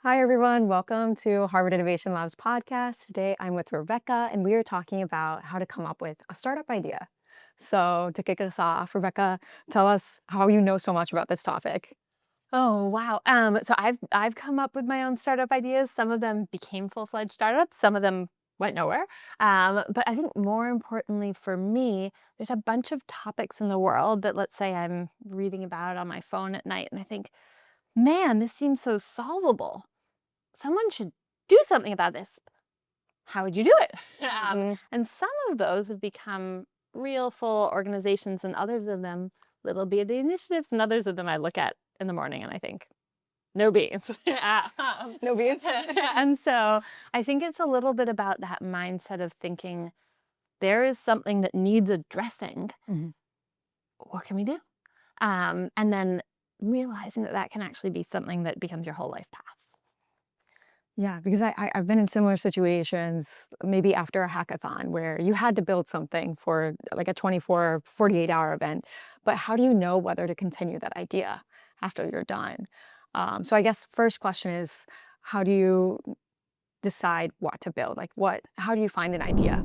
Hi, everyone. Welcome to Harvard Innovation Labs podcast. Today, I'm with Rebekah, and we are talking about how to come up with a startup idea. So, to kick us off, Rebekah, tell us how you know so much about this topic. Oh, wow. So I've come up with my own startup ideas. Some of them became full-fledged startups, some of them went nowhere. But I think more importantly for me, there's a bunch of topics in the world that, let's say, I'm reading about on my phone at night, and I think, man, this seems so solvable. Someone should do something about this. How would you do it? Mhm. And some of those have become real full organizations, and others of them little bitty initiatives, and others of them I look at in the morning and I think, no beans. No beans? And so I think it's a little bit about that mindset of thinking there is something that needs addressing. Mhm. What can we do? And then realizing that that can actually be something that becomes your whole life path. Yeah, because I've been in similar situations, maybe after a hackathon where you had to build something for like a 24, 48-hour event. But how do you know whether to continue that idea after you're done? So I guess first question is, how do you decide what to build? How do you find an idea?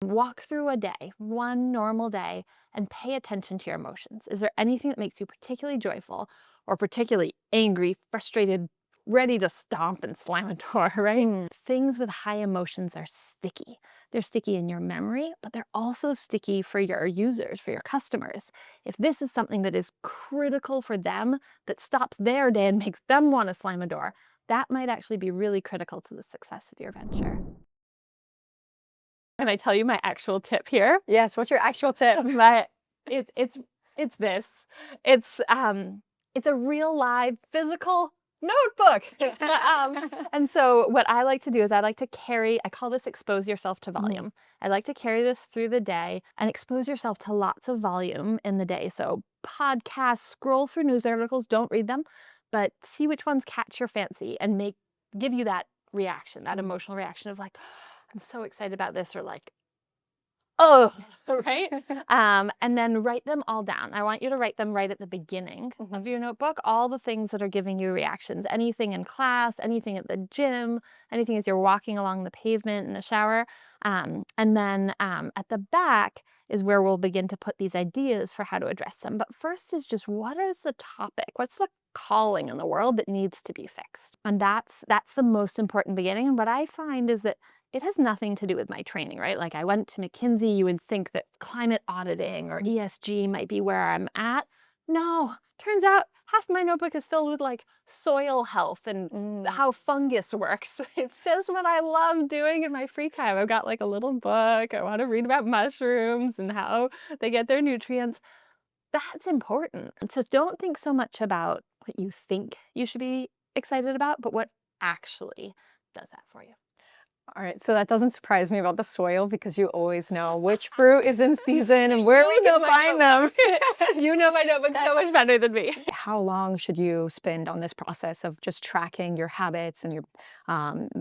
Walk through a day, one normal day, and pay attention to your emotions. Is there anything that makes you particularly joyful or particularly angry, frustrated, ready to stomp and slam a door, right? Mm, Things with high emotions are sticky. They're sticky in your memory, but they're also sticky for your users, for your customers. If this is something that is critical for them, that stops their day and makes them want to slam a door, that might actually be really critical to the success of your venture. Can I tell you my actual tip here? yes, what's your actual tip? But it it's this. It's, it's a real live physical notebook. And so what I like to do is I like to carry I call this expose yourself to Mhm. volume. I like to carry this through the day and expose yourself to lots of volume in the day. So podcasts, scroll through news articles, don't read them, but see which ones catch your fancy and give you that reaction, that Mhm. emotional reaction of like, I'm so excited about this, or like, oh, right? And then write them all down. I want you to write them right at the beginning Mhm. of your notebook, all the things that are giving you reactions, anything in class, anything at the gym, anything as you're walking along the pavement in the shower. And then at the back is where we'll begin to put these ideas for how to address them. But first is just, what is the topic? What's the calling in the world that needs to be fixed? And that's the most important beginning. And what I find is that it has nothing to do with my training, right? Like, I went to McKinsey, you would think that climate auditing or ESG might be where I'm at. No, turns out half my notebook is filled with like soil health and Mm. how fungus works. It's just what I love doing in my free time. I've got like a little book. I want to read about mushrooms and how they get their nutrients. That's important. So don't think so much about what you think you should be excited about, but what actually does that for you. All right, so that doesn't surprise me about the soil because you always know which fruit is in season and where we You can know my find notebook. them. You know my notebook so much That's better than me. how long should you spend on this process of just tracking your habits and your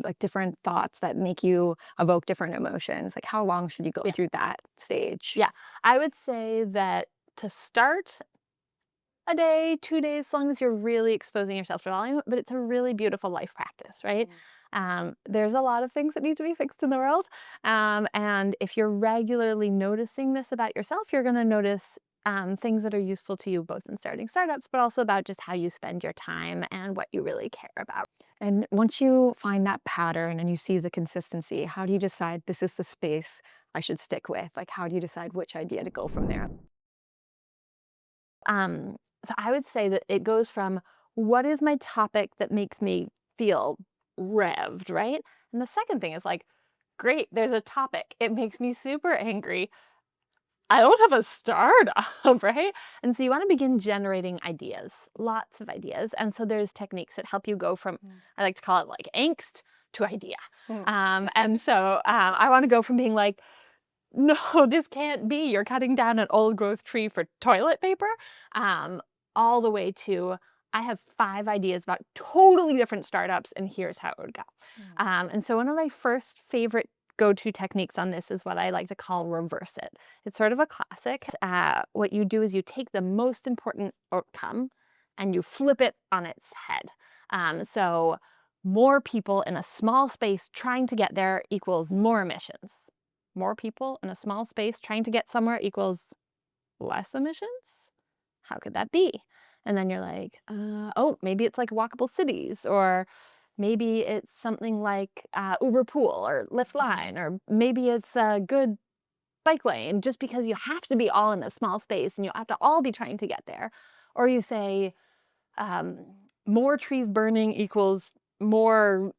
like different thoughts that make you evoke different emotions? Like how long should you go Yeah. through that stage? Yeah. I would say that to start a day, 2 days, as long as you're really exposing yourself to volume, but it's a really beautiful life practice, right? Mm. There's a lot of things that need to be fixed in the world. And if you're regularly noticing this about yourself, you're going to notice things that are useful to you both in starting startups, but also about just how you spend your time and what you really care about. And once you find that pattern and you see the consistency, how do you decide this is the space I should stick with? Like how do you decide which idea to go from there? Um, so I would say that it goes from, what is my topic that makes me feel revved, right? And the second thing is like, great, there's a topic. It makes me super angry. I don't have a startup, right? And so you want to begin generating ideas, lots of ideas. And so there's techniques that help you go from, Mm. I like to call it like angst to idea. Mm. And so I want to go from being like, no, this can't be. You're cutting down an old growth tree for toilet paper, um, all the way to, I have 5 ideas about totally different startups, and here's how it would go. Mm. And so one of my first favorite go-to techniques on this is what I like to call reverse it. It's sort of a classic. What you do is you take the most important outcome and you flip it on its head. So more people in a small space trying to get there equals more emissions. More people in a small space trying to get somewhere equals less emissions? How could that be? And then you're like, oh, maybe it's like walkable cities, or maybe it's something like Uber Pool or Lyft Line, or maybe it's a good bike lane, just because you have to be all in a small space and you have to all be trying to get there. Or you say, um, more trees burning equals more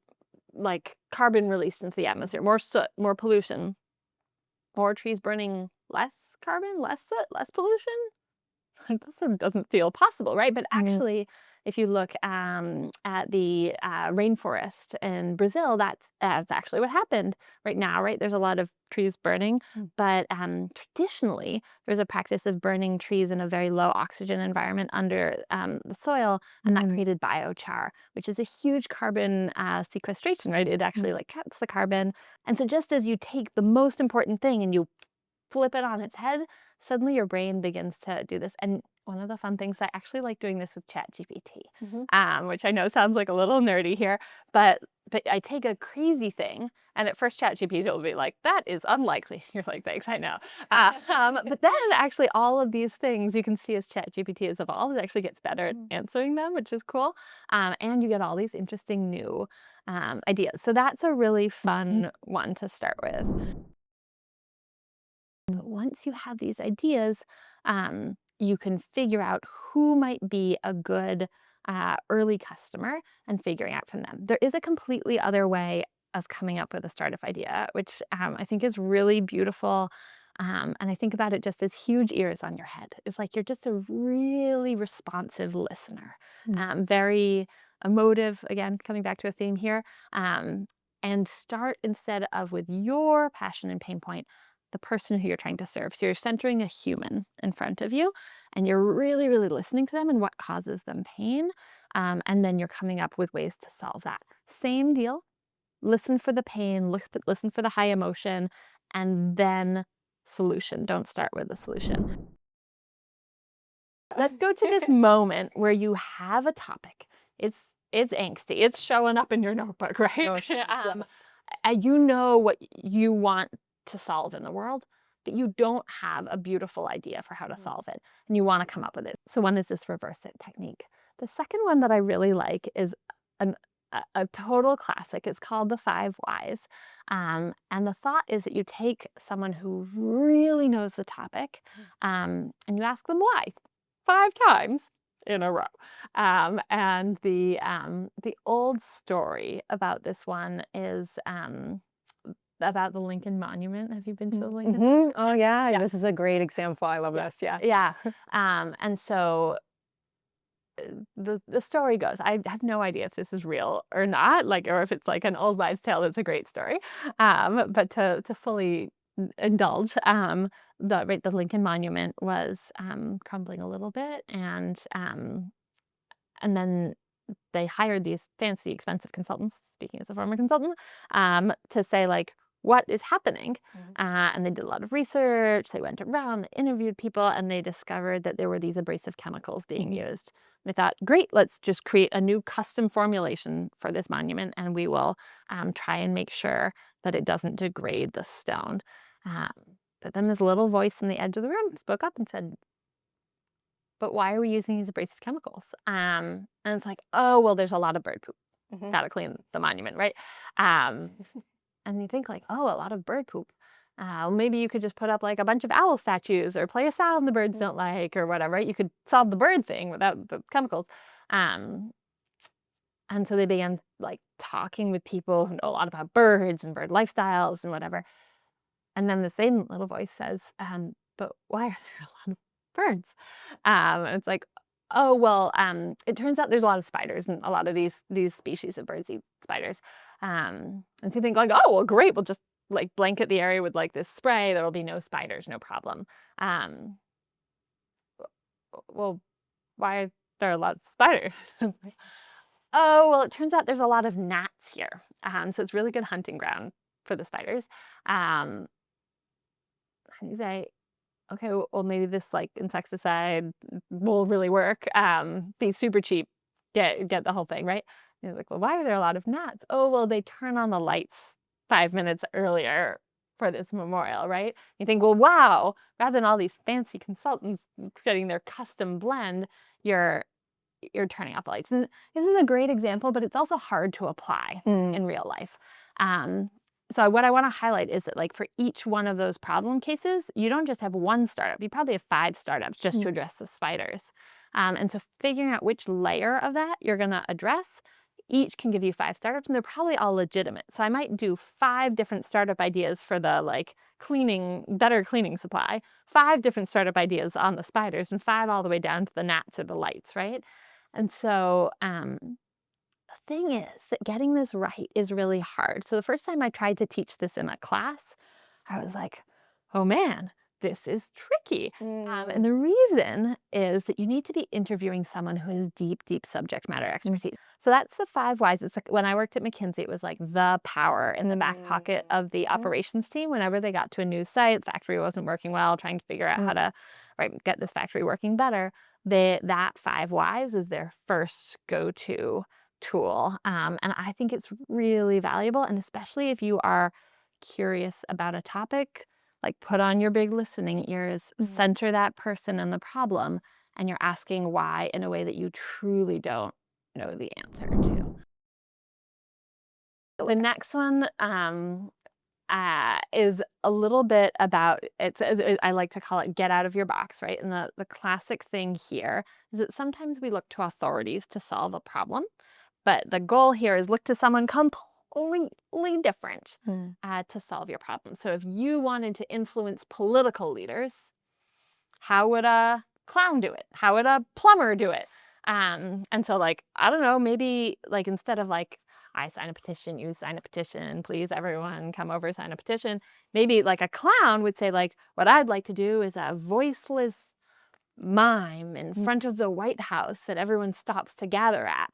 like carbon released into the atmosphere, more soot, more pollution. More trees burning, less carbon, less soot, less pollution? That sort of doesn't feel possible, right? But Mhm. actually, if you look at the rainforest in Brazil, that's actually what happened right now, right? There's a lot of trees burning, Mm. but traditionally, there's a practice of burning trees in a very low oxygen environment under the soil, and that Mhm. created biochar, which is a huge carbon sequestration, right? It actually Mm. like traps the carbon. And so just as you take the most important thing and you flip it on its head, suddenly your brain begins to do this. And one of the fun things, I actually like doing this with ChatGPT, Mhm. which I know sounds like a little nerdy here, but I take a crazy thing, and at first ChatGPT will be like, "That is unlikely." You're like, "Thanks, I know." But then actually, all of these things you can see as ChatGPT has evolved, it actually gets better at Mm. answering them, which is cool, and you get all these interesting new ideas. So that's a really Mhm. fun one to start with. But once you have these ideas, you can figure out who might be a good early customer and figuring out from them. There is a completely other way of coming up with a startup idea, which I think is really beautiful. And I think about it just as huge ears on your head. It's like you're just a really responsive listener, Mm. very emotive, again, coming back to a theme here. Um, and start instead of with your passion and pain point, the person who you're trying to serve. So you're centering a human in front of you, and you're really, really listening to them and what causes them pain. And then you're coming up with ways to solve that. Same deal. Listen for the pain, listen for the high emotion, and then solution. Don't start with the solution. Let's go to this moment where you have a topic. It's it's angsty. It's showing up in your notebook, right? Emotions, yes. You know what you want to solve in the world, but you don't have a beautiful idea for how to Mhm. solve it, and you want to come up with it. So one is this reverse it technique. The second one that I really like is an, a total classic. It's called the 5 whys. And the thought is that you take someone who really knows the topic, and you ask them why 5 times in a row. And the old story about this one is about the Lincoln Monument. Have you been to the Mm. Lincoln? Mhm. Oh, yeah, Yeah, this is a great example, I love yeah, this, yeah. yeah. And so the story goes, I have no idea if this is real or not, like, or if it's like an old wives' tale that's a great story. But to fully indulge, the Lincoln Monument was crumbling a little bit, and then they hired these fancy, expensive consultants, speaking as a former consultant, to say, like, what is happening? Mhm. And they did a lot of research. They went around, they interviewed people, and they discovered that there were these abrasive chemicals being Mhm. used. They thought, great, let's just create a new custom formulation for this monument, and we will try and make sure that it doesn't degrade the stone. Um, but then this little voice in the edge of the room spoke up and said, but why are we using these abrasive chemicals? And it's like, oh, well, there's a lot of bird poop. Mhm. Gotta clean the monument, right? Um, and you think like, oh, a lot of bird poop. Well, maybe you could just put up like a bunch of owl statues or play a sound the birds Mhm. don't like or whatever. Right? You could solve the bird thing without the chemicals. Um, and so they began like talking with people who know a lot about birds and bird lifestyles and whatever. And then the same little voice says, "But why are there a lot of birds?" It's like, "Oh, well, it turns out there's a lot of spiders, and a lot of these species of birds eat spiders." And so you think like, "Oh, well, great. We'll just like blanket the area with like this spray. There will be no spiders, no problem." Um, well, why are there a lot of spiders? Oh, well, it turns out there's a lot of gnats here. So it's really good hunting ground for the spiders. Um, and you say, okay, well, maybe this like insecticide will really work, be super cheap, get the whole thing, right? You're like, "Well, why are there a lot of gnats?" "Oh, well, they turn on the lights 5 minutes earlier for this memorial," right? You think, "Well, wow, rather than all these fancy consultants getting their custom blend, you're turning off the lights." And this is a great example, but it's also hard to apply Mm. in real life. Um, so what I wanna highlight is that, like, for each one of those problem cases, you don't just have 1 startup, you probably have 5 startups just to Mm. address the spiders. And so figuring out which layer of that you're gonna address, each can give you 5 startups, and they're probably all legitimate. So I might do 5 different startup ideas for the, like, better cleaning supply, 5 different startup ideas on the spiders, and 5 all the way down to the gnats or the lights, right? And so, the thing is that getting this right is really hard. So the first time I tried to teach this in a class, I was like, oh man, this is tricky. And Mm. the reason is that you need to be interviewing someone who has deep, deep subject matter Mm. expertise. So that's the 5 whys. It's like when I worked at McKinsey, it was like the power in the back pocket of the Mhm. operations team. Whenever they got to a new site, the factory wasn't working well, trying to figure out how Mm. to get this factory working better, that 5 whys is their first go-to tool. And I think it's really valuable. And especially if you are curious about a topic, like put on your big listening ears, Mm. center that person and the problem, and you're asking why in a way that you truly don't know the answer to. The next one is a little bit about I like to call it get out of your box, right? And the classic thing here is that sometimes we look to authorities to solve a problem. But the goal here is look to someone completely different Mm. to solve your problem. So if you wanted to influence political leaders, how would a clown do it? How would a plumber do it? And so like, I don't know, maybe like instead of like, I sign a petition, you sign a petition, please everyone come over, sign a petition. Maybe like a clown would say like, what I'd like to do is a voiceless mime in Mm. front of the White House that everyone stops to gather at.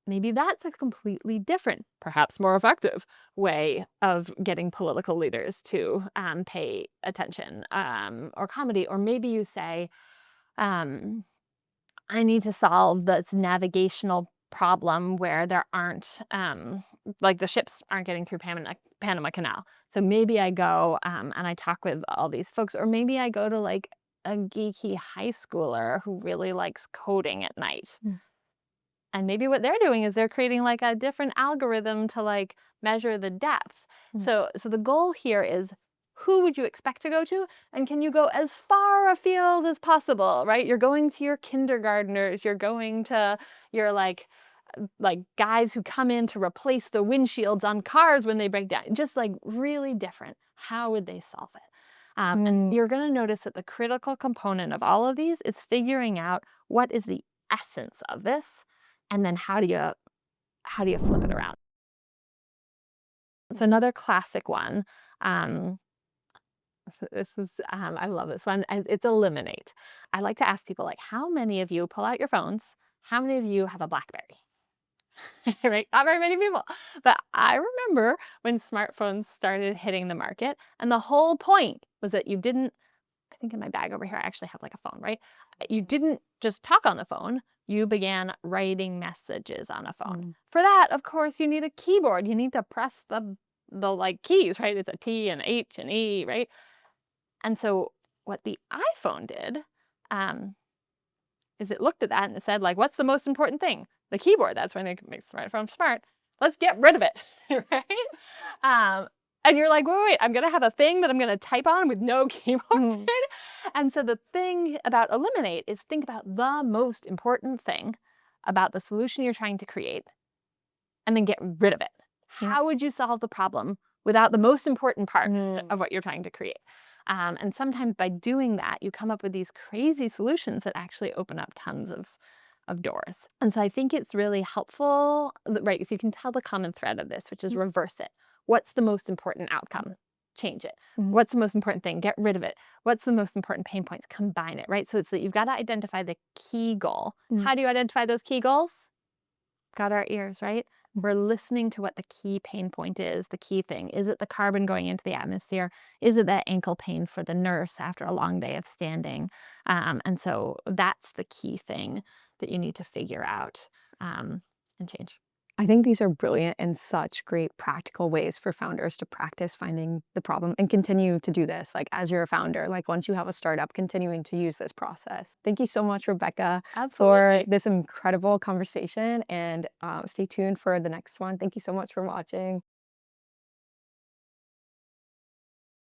Maybe that's a completely different, perhaps more effective way of getting political leaders to pay attention or comedy. Or maybe you say, um, I need to solve this navigational problem where there aren't, like the ships aren't getting through Panama Canal. So maybe I go and I talk with all these folks, or maybe I go to like a geeky high schooler who really likes coding at night. Mm. And maybe what they're doing is they're creating like a different algorithm to like measure the depth. Mm. So the goal here is who would you expect to go to? And can you go as far afield as possible, right? You're going to your kindergartners, you're going to your like guys who come in to replace the windshields on cars when they break down, just like really different. How would they solve it? And Mm. you're going to notice that the critical component of all of these is figuring out what is the essence of this, and then how do you flip it around? So another classic one. Um, this is I love this one. It's eliminate. I like to ask people like, how many of you pull out your phones? How many of you have a BlackBerry? Right? Not very many people. But I remember when smartphones started hitting the market, and the whole point was that you didn't. I think in my bag over here, I actually have like a phone, right? You didn't just talk on the phone, you began writing messages on a phone. Mm. For that, of course, you need a keyboard. You need to press the like keys, right? It's a T and H and E, right? And so what the iPhone did um, is it looked at that and it said, like, what's the most important thing? The keyboard. That's when it makes the smartphone smart. Let's get rid of it, right? And you're like, wait, I'm gonna have a thing that I'm gonna type on with no keyboard. Mm. And so the thing about eliminate is think about the most important thing about the solution you're trying to create and then get rid of it. Yeah. How would you solve the problem without the most important part Mm. of what you're trying to create? And sometimes by doing that, you come up with these crazy solutions that actually open up tons of doors. And so I think it's really helpful, right? So you can tell the common thread of this, which is reverse it. What's the most important outcome? Change it. Mhm. What's the most important thing? Get rid of it. What's the most important pain points? Combine it, right? So it's that you've got to identify the key goal. Mm. How do you identify those key goals? Got our ears, right? Mm. We're listening to what the key pain point is, the key thing. Is it the carbon going into the atmosphere? Is it that ankle pain for the nurse after a long day of standing? And so that's the key thing that you need to figure out and change. I think these are brilliant and such great practical ways for founders to practice finding the problem and continue to do this, like, as you're a founder, like, once you have a startup, continuing to use this process. Thank you so much, Rebecca, for Absolutely. this incredible conversation, and stay tuned for the next one. Thank you so much for watching.